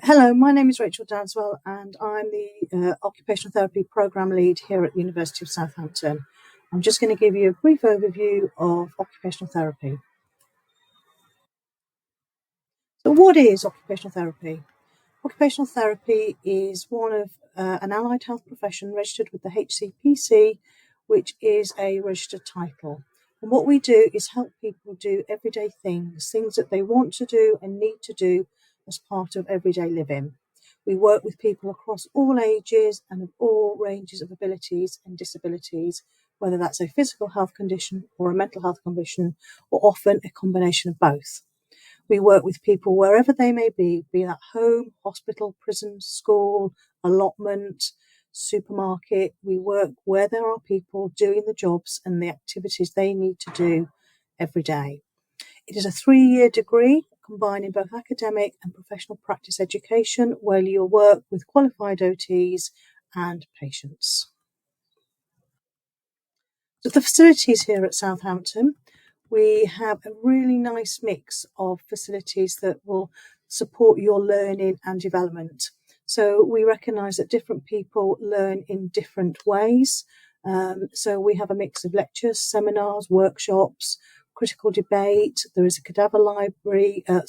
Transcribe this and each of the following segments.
Hello, my name is Rachel Danswell and I'm the Occupational Therapy Programme Lead here at the University of Southampton. I'm just going to give you a brief overview of occupational therapy. So what is occupational therapy? Occupational therapy is one of an allied health profession registered with the HCPC, which is a registered title. And what we do is help people do everyday things that they want to do and need to do as part of everyday living. We work with people across all ages and of all ranges of abilities and disabilities, whether that's a physical health condition or a mental health condition, or often a combination of both. We work with people wherever they may be that home, hospital, prison, school, allotment, supermarket. We work where there are people doing the jobs and the activities they need to do every day. It is a 3-year degree combining both academic and professional practice education, where you'll work with qualified OTs and patients. So the facilities here at Southampton, we have a really nice mix of facilities that will support your learning and development. So we recognise that different people learn in different ways. So we have a mix of lectures, seminars, workshops, critical debate. There is a cadaver library, a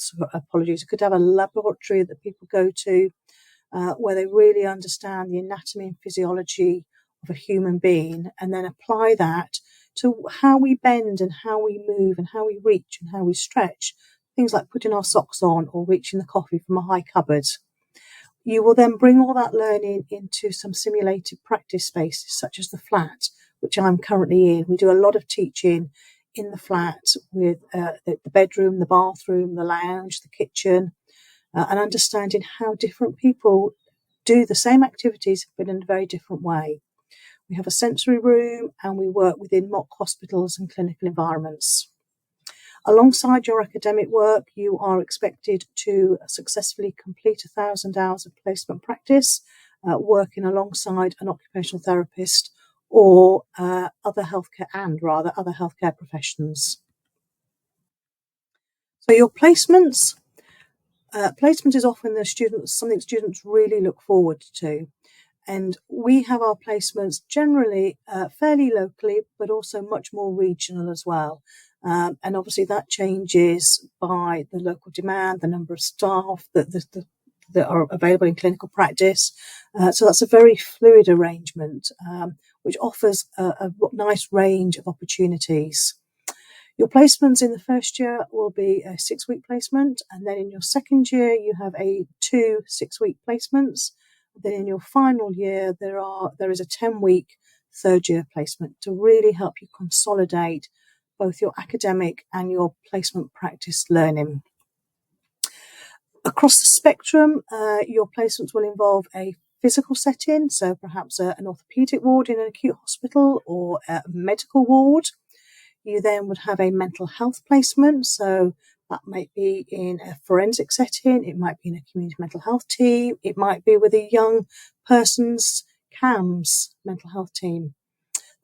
cadaver laboratory that people go to, where they really understand the anatomy and physiology of a human being and then apply that to how we bend and how we move and how we reach and how we stretch. Things like putting our socks on or reaching the coffee from a high cupboard. You will then bring all that learning into some simulated practice spaces, such as the flat, which I'm currently in. We do a lot of teaching in the flat with the bedroom, the bathroom, the lounge, the kitchen, and understanding how different people do the same activities but in a very different way. We have a sensory room and we work within mock hospitals and clinical environments. Alongside your academic work, you are expected to successfully complete 1,000 hours of placement practice, working alongside an occupational therapist or other healthcare professions. So your placements. Placement is often something students really look forward to. And we have our placements generally fairly locally, but also much more regional as well. And obviously that changes by the local demand, the number of staff that are available in clinical practice. So that's a very fluid arrangement, which offers a nice range of opportunities. Your placements in the first year will be a 6-week placement, and then in your second year you have 2 6-week placements. Then in your final year there is a 10-week third year placement to really help you consolidate both your academic and your placement practice learning. Across the spectrum, your placements will involve a physical setting, so perhaps an orthopaedic ward in an acute hospital or a medical ward. You then would have a mental health placement, so that might be in a forensic setting, it might be in a community mental health team, it might be with a young person's CAMS mental health team.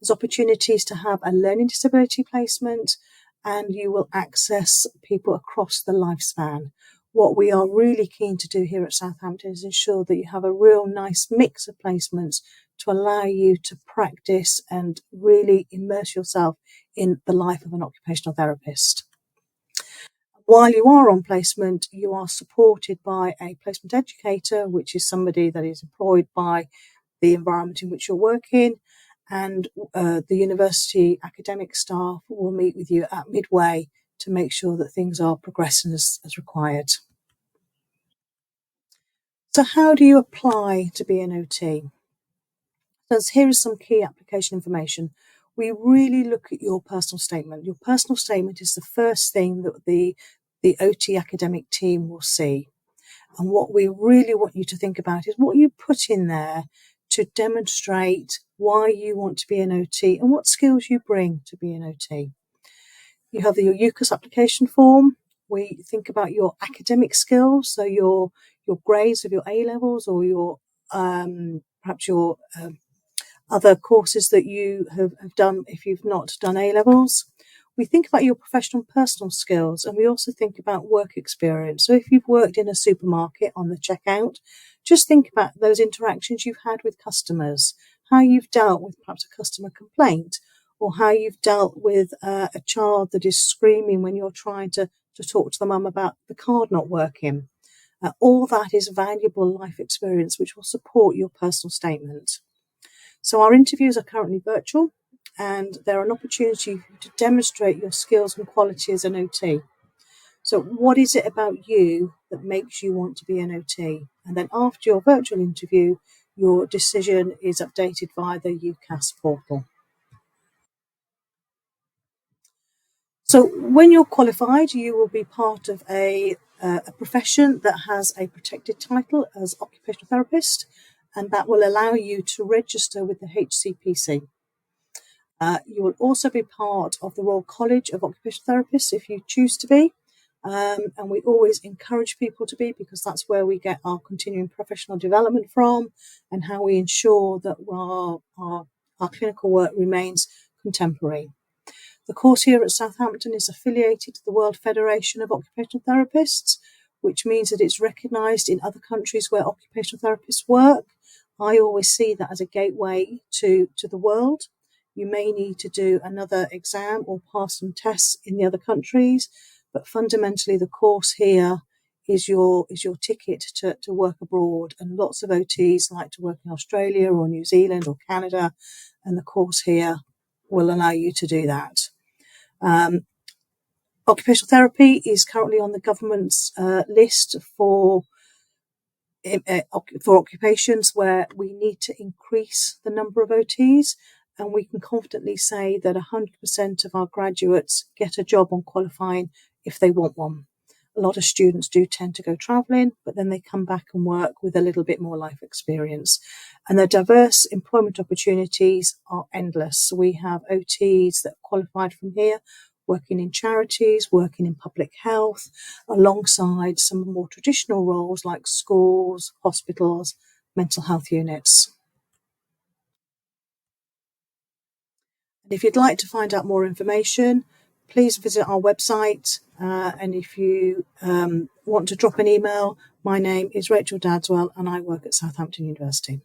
There's opportunities to have a learning disability placement, and you will access people across the lifespan. What we are really keen to do here at Southampton is ensure that you have a real nice mix of placements to allow you to practice and really immerse yourself in the life of an occupational therapist. While you are on placement, you are supported by a placement educator, which is somebody that is employed by the environment in which you're working, and the university academic staff will meet with you at midway to make sure that things are progressing as required. So how do you apply to be an OT? So here is some key application information. We really look at your personal statement. Your personal statement is the first thing that the OT academic team will see. And what we really want you to think about is what you put in there to demonstrate why you want to be an OT and what skills you bring to be an OT. You have your UCAS application form. We think about your academic skills, so your grades of your A-levels or your perhaps your other courses that you have done if you've not done A-levels. We think about your professional and personal skills, and we also think about work experience. So if you've worked in a supermarket on the checkout, just think about those interactions you've had with customers, how you've dealt with perhaps a customer complaint, or how you've dealt with a child that is screaming when you're trying to talk to the mum about the card not working. All that is valuable life experience which will support your personal statement. So our interviews are currently virtual, and they're an opportunity to demonstrate your skills and quality as an OT. So what is it about you that makes you want to be an OT? And then after your virtual interview, your decision is updated via the UCAS portal. So when you're qualified, you will be part of a profession that has a protected title as occupational therapist, and that will allow you to register with the HCPC. You will also be part of the Royal College of Occupational Therapists if you choose to be. And we always encourage people to be, because that's where we get our continuing professional development from, and how we ensure that our clinical work remains contemporary. The course here at Southampton is affiliated to the World Federation of Occupational Therapists, which means that it's recognised in other countries where occupational therapists work. I always see that as a gateway to the world. You may need to do another exam or pass some tests in the other countries, but fundamentally the course here is your ticket to work abroad, and lots of OTs like to work in Australia or New Zealand or Canada, and the course here will allow you to do that. Occupational therapy is currently on the government's list for occupations where we need to increase the number of OTs, and we can confidently say that 100% of our graduates get a job on qualifying if they want one. A lot of students do tend to go travelling, but then they come back and work with a little bit more life experience. And the diverse employment opportunities are endless. So we have OTs that qualified from here, working in charities, working in public health, alongside some more traditional roles like schools, hospitals, mental health units. And if you'd like to find out more information, please visit our website. And if you want to drop an email, my name is Rachel Dadswell and I work at Southampton University.